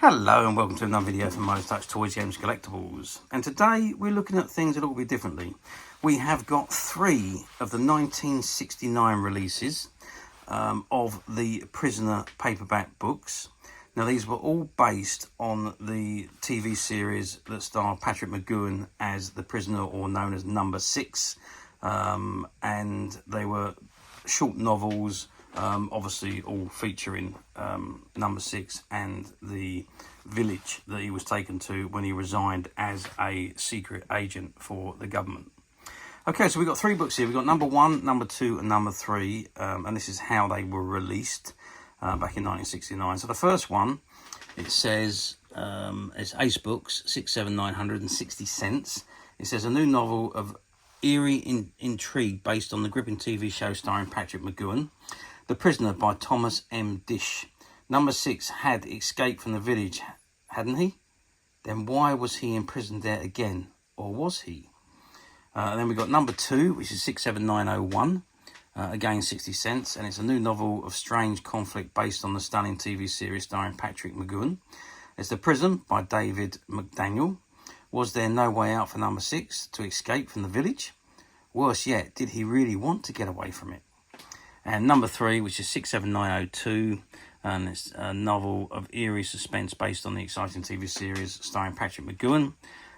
Hello and welcome to another video from Most Touch Toys, Games, Collectibles. And today we're looking at things a little bit differently. We have got 3 of the 1969 releases of the Prisoner paperback books. Now these were all based on the TV series that starred Patrick Mcgoohan as the Prisoner, or known as Number 6. And they were short novels, obviously all featuring Number 6 and the village that he was taken to when he resigned as a secret agent for the government. Okay, so we've got 3 books here. We've got number 1, number 2 and number 3, and this is how they were released back in 1969. So the first one, it says, it's Ace Books, 67960 cents. It says a new novel of eerie intrigue based on the gripping TV show starring Patrick Mcgoohan. The Prisoner by Thomas M. Dish. Number 6 had escaped from the village, hadn't he? Then why was he imprisoned there again? Or was he? And then we got number 2, which is 67901. Again, 60 cents. And it's a new novel of strange conflict based on the stunning TV series starring Patrick Mcgoohan. It's The Prison by David McDaniel. Was there no way out for number 6 to escape from the village? Worse yet, did he really want to get away from it? And number 3, which is 67902, and it's a novel of eerie suspense based on the exciting TV series starring Patrick Mcgoohan.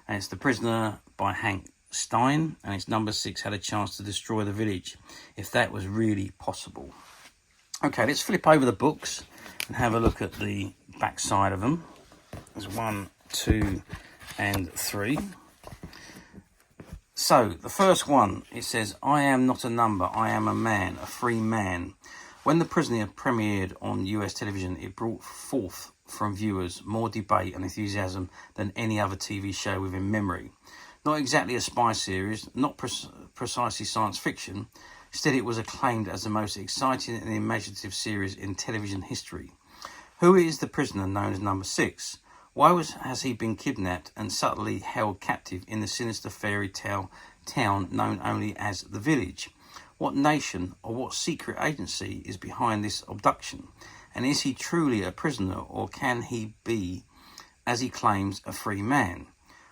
And it's The Prisoner by Hank Stein, and it's number 6 had a chance to destroy the village, if that was really possible. Okay, let's flip over the books and have a look at the back side of them. There's 1, 2, and 3. So, the first one, it says, I am not a number, I am a man, a free man. When The Prisoner premiered on US television, it brought forth from viewers more debate and enthusiasm than any other TV show within memory. Not exactly a spy series, not precisely science fiction, instead it was acclaimed as the most exciting and imaginative series in television history. Who is the prisoner known as Number 6? Why has he been kidnapped and subtly held captive in the sinister fairy tale town known only as the village? What nation or what secret agency is behind this abduction? And is he truly a prisoner, or can he be, as he claims, a free man?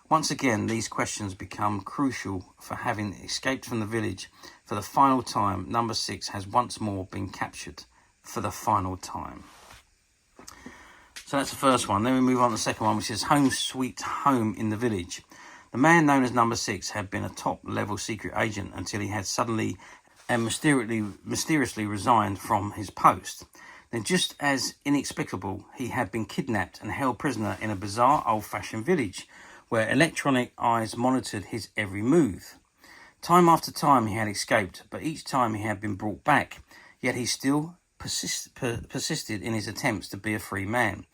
Once again, these questions become crucial for having escaped from the village for the final time. Number 6 has once more been captured for the final time. So that's the first one. Then we move on to the second one, which is Home Sweet Home in the Village. The man known as Number 6 had been a top-level secret agent until he had suddenly and mysteriously resigned from his post. Then, just as inexplicable, he had been kidnapped and held prisoner in a bizarre old-fashioned village where electronic eyes monitored his every move. Time after time he had escaped, but each time he had been brought back, yet he still persisted in his attempts to be a free man,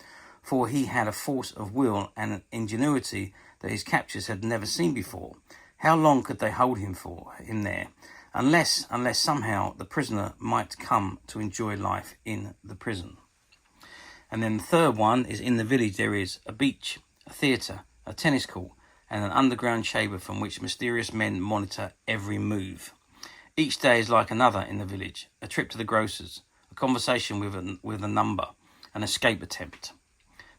for he had a force of will and an ingenuity that his captors had never seen before. How long could they hold him there, unless somehow the prisoner might come to enjoy life in the prison? And then the third one is in the village there is a beach, a theatre, a tennis court, and an underground chamber from which mysterious men monitor every move. Each day is like another in the village, a trip to the grocer's, a conversation with a number, an escape attempt.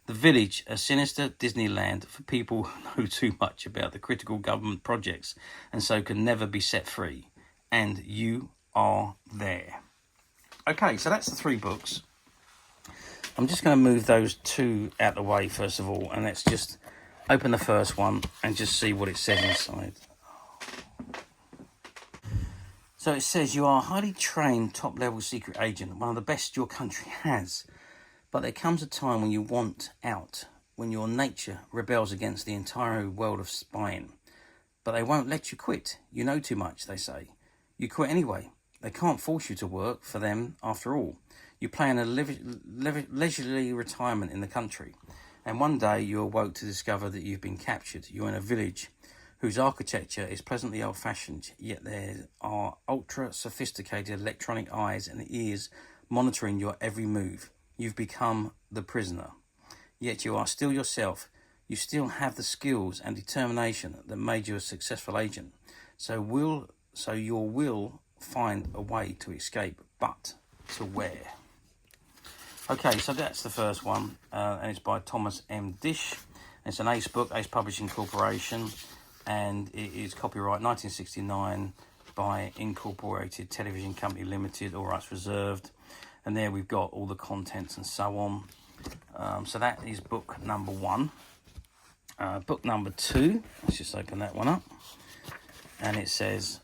The village, a sinister Disneyland for people who know too much about the critical government projects and so can never be set free. And you are there. Okay, so that's the 3 books. I'm just going to move those 2 out the way first of all, and let's just open the first one and just see what it says inside. So it says, you are a highly trained top-level secret agent, one of the best your country has. But there comes a time when you want out, when your nature rebels against the entire world of spying. But they won't let you quit. You know too much, they say. You quit anyway. They can't force you to work for them after all. You plan a leisurely retirement in the country. And one day you awoke to discover that you've been captured. You're in a village whose architecture is pleasantly old-fashioned, yet there are ultra-sophisticated electronic eyes and ears monitoring your every move. You've become the prisoner. Yet you are still yourself. You still have the skills and determination that made you a successful agent. So your will find a way to escape, but to where? Okay, so that's the first one, and it's by Thomas M. Dish. It's an Ace book, Ace Publishing Corporation, and it is copyright 1969 by Incorporated Television Company Limited, all rights reserved. And there we've got all the contents and so on. So that is book number 1. Book number 2, let's just open that one up. And it says,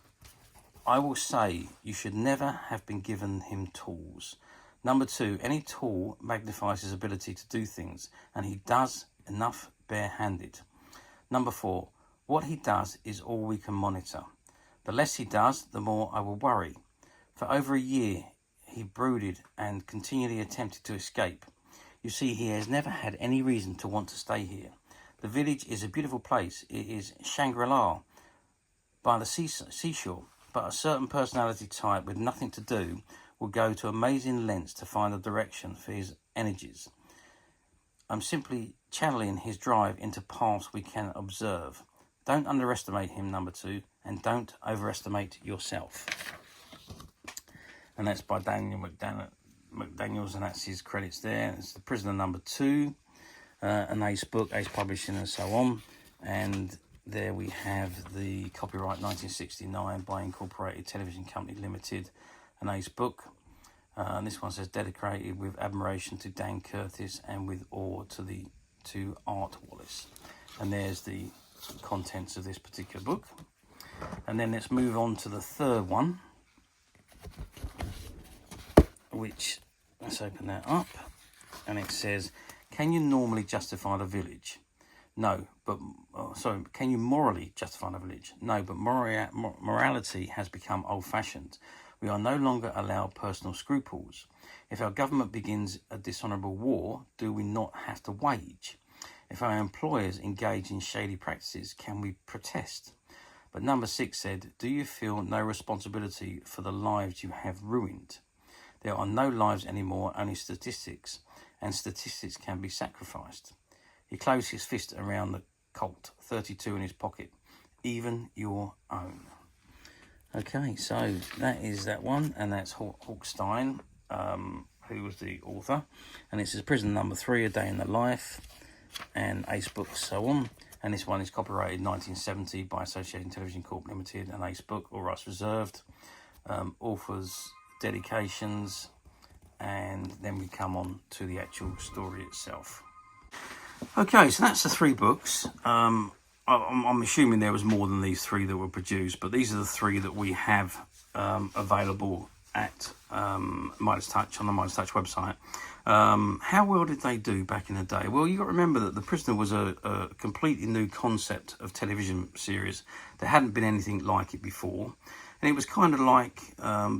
I will say you should never have been given him tools. Number 2, any tool magnifies his ability to do things, and he does enough barehanded. Number 4, what he does is all we can monitor. The less he does, the more I will worry. For over a year, he brooded and continually attempted to escape. You see, he has never had any reason to want to stay here. The village is a beautiful place. It is Shangri-La by the seashore, but a certain personality type with nothing to do will go to amazing lengths to find a direction for his energies. I'm simply channeling his drive into paths we can observe. Don't underestimate him, number 2, and don't overestimate yourself. And that's by Daniel McDaniels, and that's his credits there. It's The Prisoner number 2, an Ace book, Ace Publishing and so on. And there we have the copyright 1969 by Incorporated Television Company Limited, an Ace book. And this one says, dedicated with admiration to Dan Curtis and with awe to Art Wallace. And there's the contents of this particular book. And then let's move on to the third one, which, let's open that up, and it says, can you normally justify the village? No, but, can you morally justify the village? No, but morality has become old-fashioned. We are no longer allowed personal scruples. If our government begins a dishonourable war, do we not have to wage? If our employers engage in shady practices, can we protest? But number 6 said, do you feel no responsibility for the lives you have ruined? There are no lives anymore, only statistics, and statistics can be sacrificed. He closed his fist around the Colt, 32 in his pocket, even your own. Okay, so that is that one, and that's Hawkstein, who was the author. And it says Prison number 3, A Day in the Life, and Ace Books, so on. And this one is copyrighted 1970 by Association Television Corp Limited, an Ace book, all rights reserved. Authors, dedications, and then we come on to the actual story itself. Okay, so that's the 3 books. I'm assuming there was more than these 3 that were produced, but these are the 3 that we have available at Midas Touch, on the Midas Touch website. How well did they do back in the day? Well, you got to remember that The Prisoner was a completely new concept of television series. There hadn't been anything like it before. And it was kind of like,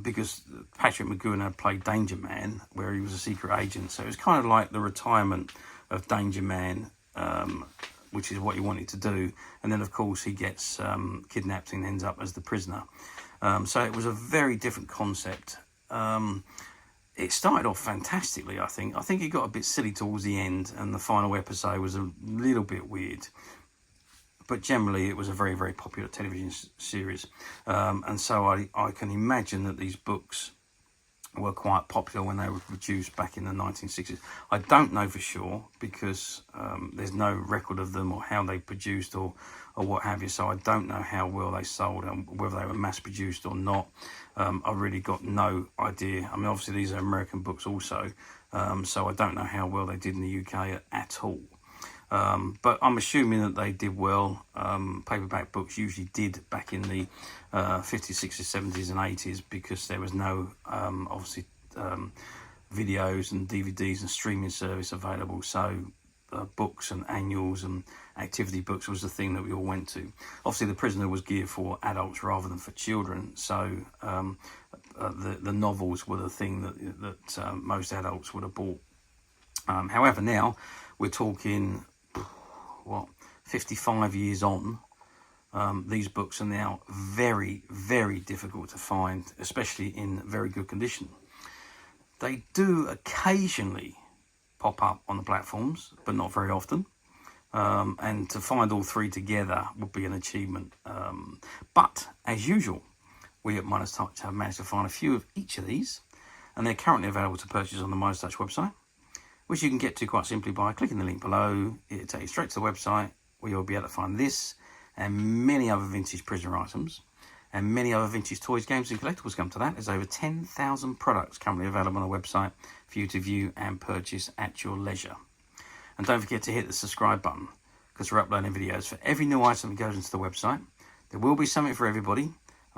because Patrick Mcgoohan had played Danger Man, where he was a secret agent. So it was kind of like the retirement of Danger Man, which is what he wanted to do. And then, of course, he gets kidnapped and ends up as the prisoner. So it was a very different concept. It started off fantastically, I think. I think it got a bit silly towards the end, and the final episode was a little bit weird. But generally, it was a very, very popular television series. And so I can imagine that these books were quite popular when they were produced back in the 1960s. I don't know for sure, because there's no record of them or how they produced or what have you. So I don't know how well they sold and whether they were mass produced or not. I've really got no idea. I mean, obviously these are American books also. So I don't know how well they did in the UK at all. But I'm assuming that they did well. Paperback books usually did back in the 50s, 60s, 70s and 80s, because there was no, obviously, videos and DVDs and streaming service available. So books and annuals and activity books was the thing that we all went to. Obviously, The Prisoner was geared for adults rather than for children. So the novels were the thing that most adults would have bought. However, now we're talking, 55 years on, these books are now very, very difficult to find, especially in very good condition. They do occasionally pop up on the platforms, but not very often. And to find all 3 together would be an achievement. But as usual, we at Midas Touch have managed to find a few of each of these, and they're currently available to purchase on the Midas Touch website. which you can get to quite simply by clicking the link below. It'll take you straight to the website where you'll be able to find this and many other vintage prisoner items and many other vintage toys, games and collectibles come to that. There's over 10,000 products currently available on the website for you to view and purchase at your leisure. And don't forget to hit the subscribe button, because we're uploading videos for every new item that goes into the website. There will be something for everybody, and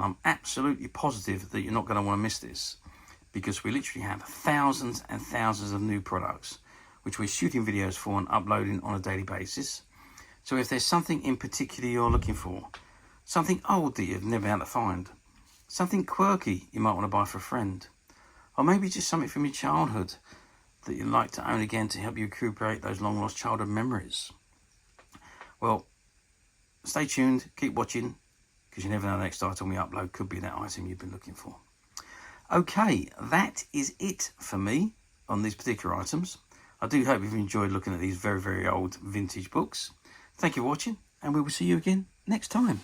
I'm absolutely positive that you're not going to want to miss this, because we literally have thousands and thousands of new products which we're shooting videos for and uploading on a daily basis. So if there's something in particular you're looking for, something old that you've never been able to find, something quirky you might want to buy for a friend, or maybe just something from your childhood that you'd like to own again to help you recuperate those long lost childhood memories, well, stay tuned, keep watching, because you never know the next item we upload could be that item you've been looking for. Okay, that is it for me on these particular items. I do hope you've enjoyed looking at these very, very old vintage books. Thank you for watching, and we will see you again next time.